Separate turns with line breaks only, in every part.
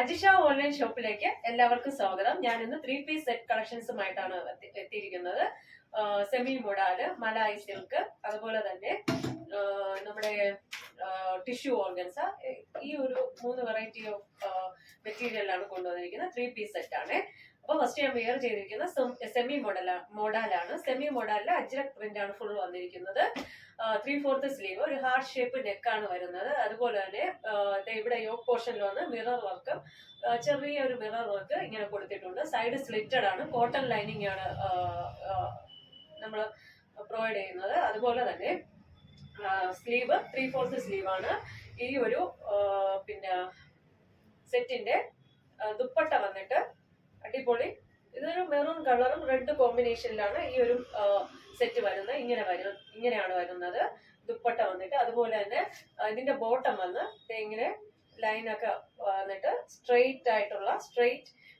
Ajisha online ഷോപ്പിലേക്ക് എല്ലാവർക്കും സ്വാഗതം. ഞാൻ ഇന്ന് 3 പീസ് സെറ്റ് കളക്ഷൻസുമായിട്ടാണ് എത്തിയിരിക്കുന്നത്. സെമി മൊഡാല്, മലായി സിൽക്ക്, അതുപോലെ തന്നെ നമ്മുടെ ടിഷ്യൂ ഓർഗൻസ, ഈ ഒരു 3 വെറൈറ്റി ഓഫ് മെറ്റീരിയലാണ് കൊണ്ടുവന്നിരിക്കുന്നത്. 3 പീസ് സെറ്റ് ആണ്. അപ്പൊ ഫസ്റ്റ് ഞാൻ വെയർ ചെയ്തിരിക്കുന്ന സെമി മോഡലാണ്. സെമി മോഡലിലെ അജ്രക് പ്രിന്റ് ആണ് ഫുൾ വന്നിരിക്കുന്നത്. 3/4 സ്ലീവ്, ഒരു ഹാർട്ട് ഷേപ്പ് നെക്കാണ് വരുന്നത്. അതുപോലെ തന്നെ ഇവിടെ യോക്ക് പോർഷനിൽ വന്ന് മിറർ വർക്ക്, ചെറിയ ഒരു മിറർ വർക്ക് ഇങ്ങനെ കൊടുത്തിട്ടുണ്ട്. സൈഡ് സ്ലിറ്റഡ് ആണ്, കോട്ടൺ ലൈനിങ് ആണ് നമ്മൾ പ്രൊവൈഡ് ചെയ്യുന്നത്. അതുപോലെ തന്നെ സ്ലീവ് 3/4 സ്ലീവ് ആണ്. ഈ ഒരു പിന്നെ സെറ്റിന്റെ ദുപ്പട്ട വന്നിട്ട് അടിപൊളി, ഇതൊരു മെറൂൺ കളറും റെഡ് കോമ്പിനേഷനിലാണ് ഈ ഒരു സെറ്റ് വരുന്നത്. ഇങ്ങനെയാണ് വരുന്നത് ദുപ്പട്ട വന്നിട്ട്. അതുപോലെ തന്നെ ഇതിന്റെ ബോട്ടം വന്ന് ഇങ്ങനെ ലൈനൊക്കെ വന്നിട്ട് സ്ട്രെയിറ്റ്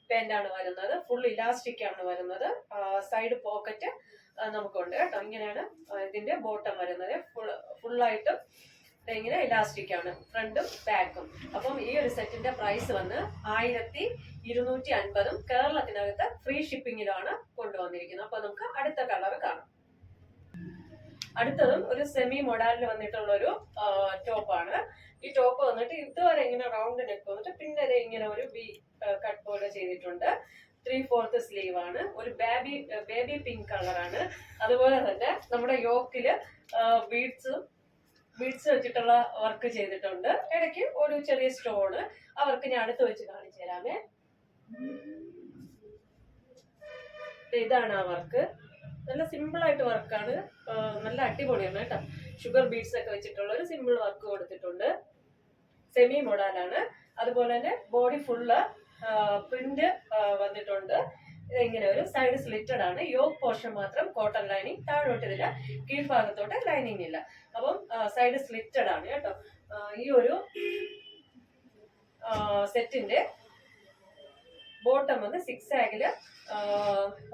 പാന്റ് ആണ് വരുന്നത്. ഫുൾ ഇലാസ്റ്റിക് ആണ് വരുന്നത്. സൈഡ് പോക്കറ്റ് നമുക്കുണ്ട് കേട്ടോ. ഇങ്ങനെയാണ് ഇതിന്റെ ബോട്ടം വരുന്നത്. ഫുള്ളായിട്ടും ഇങ്ങനെ ഇലാസ്റ്റിക് ആണ്, ഫ്രണ്ടും ബാക്കും. അപ്പം ഈ ഒരു സെറ്റിന്റെ പ്രൈസ് വന്ന് 1250. കേരളത്തിനകത്ത് ഫ്രീ ഷിപ്പിംഗിലാണ് കൊണ്ടുവന്നിരിക്കുന്നത്. അപ്പൊ നമുക്ക് അടുത്ത കളർ കാണാം. അടുത്തതും ഒരു സെമി മൊഡാലിൽ വന്നിട്ടുള്ള ഒരു ടോപ്പാണ്. ഈ ടോപ്പ് വന്നിട്ട് ഇതുവരെ ഇങ്ങനെ റൗണ്ട് നെക്ക് വന്നിട്ട് പിന്നെ ഇങ്ങനെ ഒരു ബി കട്ട് പോലെ ചെയ്തിട്ടുണ്ട്. 3/4 സ്ലീവ് ആണ്. ഒരു ബേബി പിങ്ക് കളറാണ്. അതുപോലെ തന്നെ നമ്മുടെ യോക്കില് ബീഡ്സ് വെച്ചിട്ടുള്ള വർക്ക് ചെയ്തിട്ടുണ്ട്. ഇടയ്ക്ക് ഒരു ചെറിയ സ്റ്റോണ്. ആ വർക്ക് ഞാൻ അടുത്ത് വെച്ച് കാണിച്ചു തരാമേ. ഇതാണ് ആ വർക്ക്. നല്ല സിമ്പിൾ ആയിട്ട് വർക്കാണ്, നല്ല അടിപൊളിയാണ് കേട്ടോ. ഷുഗർ ബീഡ്സ് ഒക്കെ വെച്ചിട്ടുള്ള ഒരു സിമ്പിൾ വർക്ക് കൊടുത്തിട്ടുണ്ട്. സെമി മോഡലാണ്. അതുപോലെ തന്നെ ബോഡി ഫുള്ള് പ്രിന്റ് വന്നിട്ടുണ്ട്. ഇങ്ങനെ ഒരു സൈഡ് സ്ലിറ്റഡ് ആണ്. യോക്ക് പോർഷൻ മാത്രം കോട്ടൺ ലൈനിങ്, താഴോട്ട് ഇതില്ല, കീഴ്ഭാഗത്തോട്ട് ലൈനിങ് ഇല്ല. അപ്പം സൈഡ് സ്ലിറ്റഡ് ആണ് കേട്ടോ. ഈ ഒരു സെറ്റിന്റെ ബോട്ടം വന്ന് 6 ആഗില്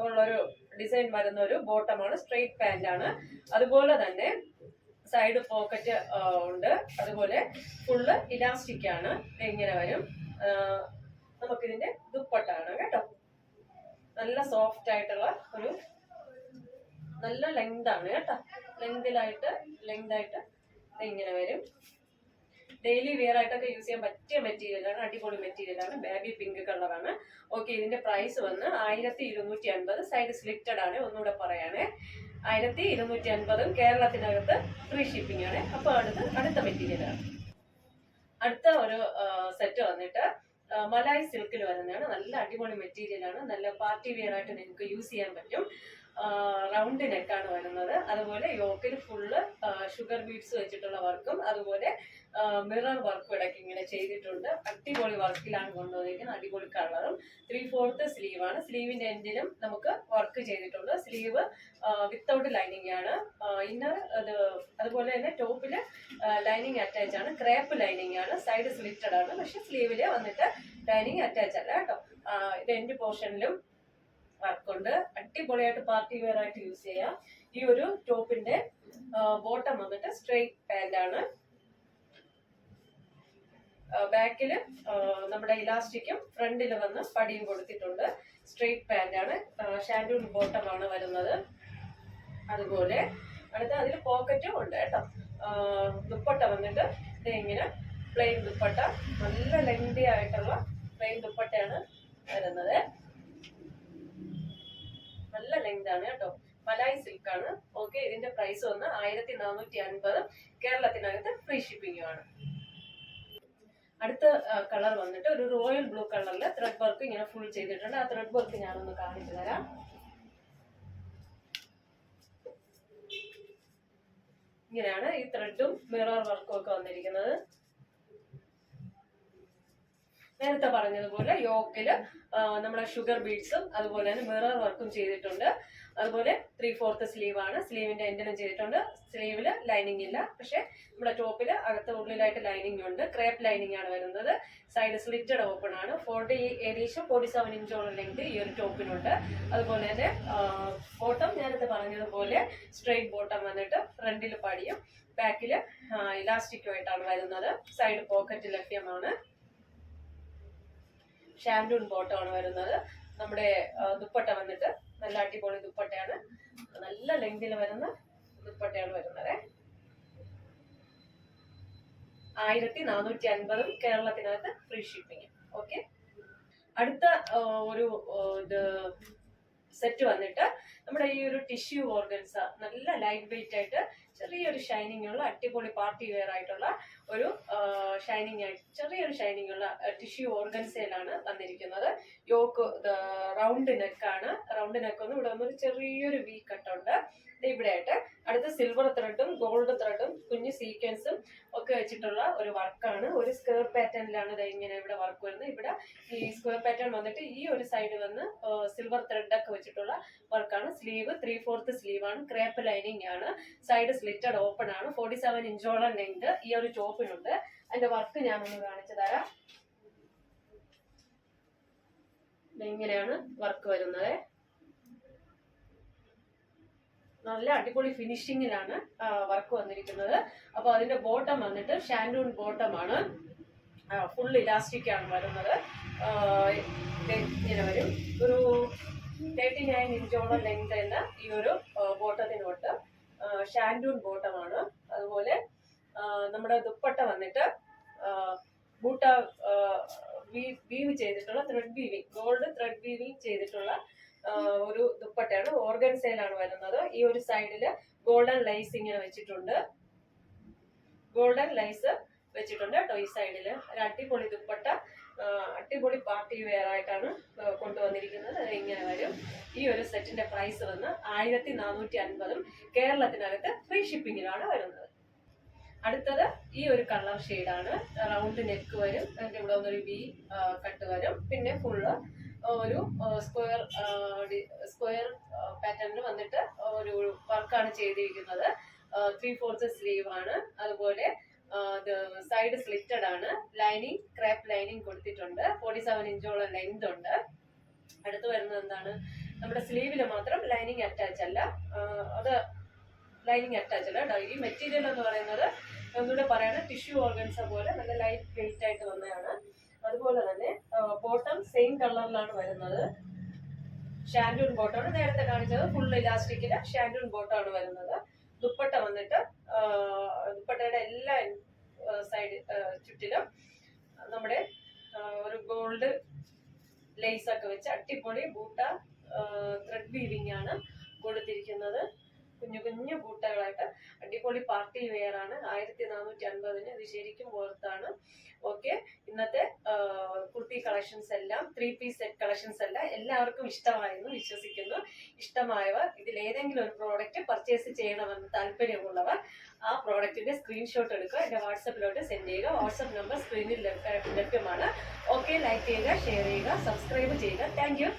ഉള്ളൊരു ഡിസൈൻ വരുന്ന ഒരു ബോട്ടമാണ്. സ്ട്രെയിറ്റ് പാന്റ് ആണ്. അതുപോലെ തന്നെ സൈഡ് പോക്കറ്റ് ഉണ്ട്. അതുപോലെ ഫുള്ള് ഇലാസ്റ്റിക് ആണ്. ഇങ്ങനെ വരും. നമുക്കിതിന്റെ ദുപ്പട്ടാണ് കേട്ടോ. നല്ല സോഫ്റ്റ് ആയിട്ടുള്ള ഒരു നല്ല ലെങ്ത് ആണ് കേട്ടോ. ലെങ്ത് ആയിട്ട് ഇങ്ങനെ വരും. ഡെയിലി വെയർ ആയിട്ടൊക്കെ യൂസ് ചെയ്യാൻ പറ്റിയ മെറ്റീരിയലാണ്. അടിപൊളി മെറ്റീരിയലാണ്. ബേബി പിങ്ക് കളറാണ്. ഓക്കെ, ഇതിന്റെ പ്രൈസ് വന്ന് 1250. സൈഡ് സ്ലിറ്റഡ് ആണ്. ഒന്നുകൂടെ പറയാനേ, 1250. കേരളത്തിനകത്ത് ഫ്രീ ഷിപ്പിംഗ് ആണ്. അപ്പൊ അടുത്ത മെറ്റീരിയലാണ്. അടുത്ത ഒരു സെറ്റ് വന്നിട്ട് മലായി സിൽക്കിൽ വരുന്നതാണ്. നല്ല അടിപൊളി മെറ്റീരിയൽ ആണ്. നല്ല പാർട്ടി വെയർ ആയിട്ട് നിങ്ങൾക്ക് യൂസ് ചെയ്യാൻ പറ്റും. റൗണ്ട് നെക്കാണ് വരുന്നത്. അതുപോലെ യോക്കിൽ ഫുള്ള് ഷുഗർ ബീഡ്സ് വെച്ചിട്ടുള്ള വർക്കും അതുപോലെ മിറർ വർക്കും ഇടയ്ക്ക് ഇങ്ങനെ ചെയ്തിട്ടുണ്ട്. അടിപൊളി വർക്കിലാണ് കൊണ്ടുവന്നിരിക്കുന്നത്. അടിപൊളി കളറും. 3/4 സ്ലീവ് ആണ്. സ്ലീവിന്റെ എൻഡിലും നമുക്ക് വർക്ക് ചെയ്തിട്ടുണ്ട്. സ്ലീവ് വിത്തൗട്ട് ലൈനിങ് ആണ്. ഇന്നർ അതുപോലെ തന്നെ ടോപ്പില് ലൈനിങ് അറ്റാച്ച് ആണ്. ക്രേപ്പ് ലൈനിങ് ആണ്. സൈഡ് സ്ലിറ്റഡ് ആണ്. പക്ഷെ സ്ലീവില് വന്നിട്ട് ലൈനിങ് അറ്റാച്ച് അല്ല കേട്ടോ. ഇത് എൻഡ് പോർഷനിലും വർക്കുണ്ട്. അടിപൊളിയായിട്ട് പാർട്ടി വെയർ ആയിട്ട് യൂസ് ചെയ്യാം. ഈ ഒരു ടോപ്പിന്റെ ബോട്ടം വന്നിട്ട് സ്ട്രെയിറ്റ് പാന്റ് ആണ്. ബാക്കില് നമ്മുടെ ഇലാസ്റ്റിക്കും ഫ്രണ്ടിൽ വന്ന് പടിയും കൊടുത്തിട്ടുണ്ട്. സ്ട്രെയിറ്റ് പാന്റ് ആണ്. ഷാൻഡൂൺ ബോട്ടം ആണ് വരുന്നത്. അതുപോലെ അതിൽ പോക്കറ്റും ഉണ്ട് കേട്ടോ. ദുപ്പട്ട വന്നിട്ട് ഇങ്ങനെ പ്ലെയിൻ ദുപ്പട്ട, നല്ല ലെങ്തി ആയിട്ടുള്ള പ്ലെയിൻ ദുപ്പട്ടയാണ് വരുന്നത്. നല്ല ലെങ്ത് ആണ് കേട്ടോ. മലായി സിൽക്ക് ആണ്. ഓക്കെ, ഇതിന്റെ പ്രൈസ് വന്ന് 1450. കേരളത്തിനകത്ത് ഫ്രീ ഷിപ്പിംഗും ആണ്. അടുത്ത കളർ വന്നിട്ട് ഒരു റോയൽ ബ്ലൂ കളറിൽ ത്രെഡ് വർക്ക് ഇങ്ങനെ ഫുൾ ചെയ്തിട്ടുണ്ട്. ആ ത്രെഡ് വർക്ക് ഞാനൊന്ന് കാണിച്ചു തരാം. ഇങ്ങനെയാണ് ഈ ത്രെഡും മിറർ വർക്കും ഒക്കെ വന്നിരിക്കുന്നത്. നേരത്തെ പറഞ്ഞതുപോലെ യോക്കില് നമ്മുടെ ഷുഗർ ബീഡ്സും അതുപോലെ തന്നെ മിറർ വർക്കും ചെയ്തിട്ടുണ്ട്. അതുപോലെ 3/4 സ്ലീവ് ആണ്. സ്ലീവിന്റെ എൻഡിലും ചെയ്തിട്ടുണ്ട്. സ്ലീവില് ലൈനിങ് ഇല്ല, പക്ഷെ നമ്മുടെ ടോപ്പില് അകത്ത് ഉള്ളിലായിട്ട് ലൈനിങ് ഉണ്ട്. ക്രേപ്പ് ലൈനിങ് ആണ് വരുന്നത്. സൈഡ് സ്ലിറ്റഡ് ഓപ്പൺ ആണ്. 47 ഇഞ്ചോളം ലെങ്ത് ഈ ഒരു ടോപ്പിനുണ്ട്. അതുപോലെ തന്നെ ബോട്ടം നേരത്തെ പറഞ്ഞതുപോലെ സ്ട്രെയിറ്റ് ബോട്ടം വന്നിട്ട് ഫ്രണ്ടിൽ പടിയും ബാക്കില് ഇലാസ്റ്റിക്കും ആയിട്ടാണ് വരുന്നത്. സൈഡ് പോക്കറ്റ് ലഭ്യമാണ്. ഷാൻഡൂൺ ബോട്ടമാണ് വരുന്നത്. നമ്മുടെ ദുപ്പട്ട വന്നിട്ട് നല്ല അടിപൊളി ദുപ്പട്ടയാണ്, നല്ല ലെങ്തിൽ വരുന്ന ദുപ്പട്ടയാണ് വരുന്നത്. 1450 കേരളത്തിനകത്ത് ഫ്രീ ഷിപ്പിംഗ്. ഓക്കെ, അടുത്ത ഒരു ഇത് സെറ്റ് വന്നിട്ട് നമ്മുടെ ഈ ഒരു ടിഷ്യൂ ഓർഗൻസ, നല്ല ലൈറ്റ് വെയിറ്റ് ആയിട്ട് ചെറിയൊരു ഷൈനിങ് ഉള്ള അടിപൊളി പാർട്ടി വെയർ ആയിട്ടുള്ള ഒരു ചെറിയൊരു ഷൈനിങ് ഉള്ള ടിഷ്യൂ ഓർഗൻസയിലാണ് വന്നിരിക്കുന്നത്. യോക്ക് റൗണ്ട് നെക്കാണ്. റൗണ്ട് നെക്ക് ഇവിടെ വന്നൊരു ചെറിയൊരു വി കട്ടുണ്ട് ഇവിടെ ആയിട്ട്. അടുത്ത സിൽവർ ത്രെഡും ഗോൾഡ് ത്രെഡും കുഞ്ഞു സീക്വൻസും ഒക്കെ വെച്ചിട്ടുള്ള ഒരു വർക്കാണ്. ഒരു സ്ക്വയർ പാറ്റേണിലാണ് ഇത് ഇങ്ങനെ ഇവിടെ വർക്ക് വരുന്നത്. ഇവിടെ ഈ സ്ക്വയർ പാറ്റേൺ വന്നിട്ട് ഈ ഒരു സൈഡ് വന്ന് സിൽവർ ത്രെഡ് ഒക്കെ വെച്ചിട്ടുള്ള വർക്കാണ്. സ്ലീവ് 3/4 സ്ലീവ് ആണ്. ക്രേപ്പ് ലൈനിങ് ആണ്. സൈഡ് സ്ലിറ്റഡ് ഓപ്പൺ ആണ്. 47 ഇഞ്ചോളം ലെങ്ത് ഈ ഒരു ടോപ്പിനുണ്ട്. അതിന്റെ വർക്ക് ഞാനൊന്ന് കാണിച്ചു തരാം. ഇങ്ങനെയാണ് വർക്ക് വരുന്നത്. നല്ല അടിപൊളി ഫിനിഷിങ്ങിലാണ് വർക്ക് വന്നിരിക്കുന്നത്. അപ്പൊ അതിന്റെ ബോട്ടം വന്നിട്ട് ഷാൻഡൂൺ ബോട്ടം ആണ്. ഫുൾ ഇലാസ്റ്റിക് ആണ് വരുന്നത്. ഇങ്ങനെ വരും. ഒരു 39 ഇഞ്ചോളം ലെങ്ത് എന്ന ഈ ഒരു ബോട്ടത്തിനോട്ട് ഷാൻഡൂൺ ബോട്ടമാണ്. അതുപോലെ നമ്മുടെ ദുപ്പട്ട വന്നിട്ട് ബൂട്ട വീവ് ചെയ്തിട്ടുള്ള thread weaving, gold thread weaving ചെയ്തിട്ടുള്ള ഒരു ദുപ്പട്ടയാണ്. ഓർഗൻസയിലാണ് വരുന്നത്. ഈ ഒരു സൈഡില് ഗോൾഡൻ ലൈസ് ഇങ്ങനെ വെച്ചിട്ടുണ്ട്. ഗോൾഡൻ ലൈസ് വെച്ചിട്ടുണ്ട് കേട്ടോ ഈ സൈഡില്. ഒരു അടിപൊളി ദുപ്പട്ട, അടിപൊളി പാർട്ടി വെയർ ആയിട്ടാണ് കൊണ്ടുവന്നിരിക്കുന്നത്. ഇങ്ങനെ വരും. ഈ ഒരു സെറ്റിന്റെ പ്രൈസ് വന്ന് 1450 കേരളത്തിനകത്ത് ഫ്രീ ഷിപ്പിങ്ങിലാണ് വരുന്നത്. അടുത്തത് ഈ ഒരു കളർ ഷെയ്ഡാണ്. റൗണ്ട് നെക്ക് വരും. അതിന്റെ ഇവിടെ ഒന്നൊരു വി കട്ട് വരും. പിന്നെ ഫുള്ള് ഒരു സ്ക്വയർ പാറ്റേണിൽ വന്നിട്ട് ഒരു വർക്കാണ് ചെയ്തിരിക്കുന്നത്. 3/4 സ്ലീവ് ആണ്. അതുപോലെ സൈഡ് സ്ലിറ്റഡ് ആണ്. ലൈനിങ് ക്രാപ്പ് ലൈനിങ് കൊടുത്തിട്ടുണ്ട്. 47 ഇഞ്ചോളം ലെങ്ത് ഉണ്ട്. അടുത്ത് വരുന്നത് എന്താണ്, നമ്മുടെ സ്ലീവില് മാത്രം ലൈനിങ് അറ്റാച്ച് അല്ല. അത് ലൈനിങ് അറ്റാച്ച് അല്ല. ഈ മെറ്റീരിയൽ എന്ന് പറയുന്നത് ഒന്നുകൂടെ പറയാണ്, ടിഷ്യൂ ഓർഗൻസ പോലെ നല്ല ലൈറ്റ് വെയിറ്റ് ആയിട്ട് വന്നതാണ്. അതുപോലെ തന്നെ ബോട്ടം സെയിം കളറിലാണ് വരുന്നത്. ഷാൻഡൂൺ ബോട്ടമാണ് നേരത്തെ കാണിച്ചത്. ഫുൾ ഇലാസ്റ്റിക്കില് ഷാൻഡൂൺ ബോട്ടമാണ് വരുന്നത്. ദുപ്പട്ട വന്നിട്ട് ദുപ്പട്ടയുടെ എല്ലാ സൈഡ് ചുറ്റിലും നമ്മുടെ ഒരു ഗോൾഡ് ലേസ് ഒക്കെ വെച്ച് അടിപൊളി ബൂട്ട ത്രെഡ് വീവിംഗ് ആണ് കൊടുത്തിരിക്കുന്നത്. കുഞ്ഞു കുഞ്ഞു ബൂട്ടകളായിട്ട് അടിപൊളി പാർട്ടി വെയർ ആണ്. 1450 ഇത് ശരിക്കും വർത്താണ്. ഓക്കെ, ഇന്നത്തെ കുർത്തി കളക്ഷൻസ് എല്ലാം 3 പീസ് സെറ്റ് കളക്ഷൻസ് എല്ലാം എല്ലാവർക്കും ഇഷ്ടമായെന്ന് വിശ്വസിക്കുന്നു. ഇഷ്ടമായവർ ഇതിൽ ഏതെങ്കിലും ഒരു പ്രോഡക്റ്റ് പർച്ചേസ് ചെയ്യണമെന്ന് താല്പര്യമുള്ളവർ ആ പ്രോഡക്റ്റിന്റെ സ്ക്രീൻഷോട്ട് എടുക്കുക, എന്റെ വാട്സപ്പിലോട്ട് സെൻഡ് ചെയ്യുക. വാട്സപ്പ് നമ്പർ സ്ക്രീനിൽ ലഭ്യമാണ്. ഓക്കെ, ലൈക്ക് ചെയ്യുക, ഷെയർ ചെയ്യുക, സബ്സ്ക്രൈബ് ചെയ്യുക. Thank you.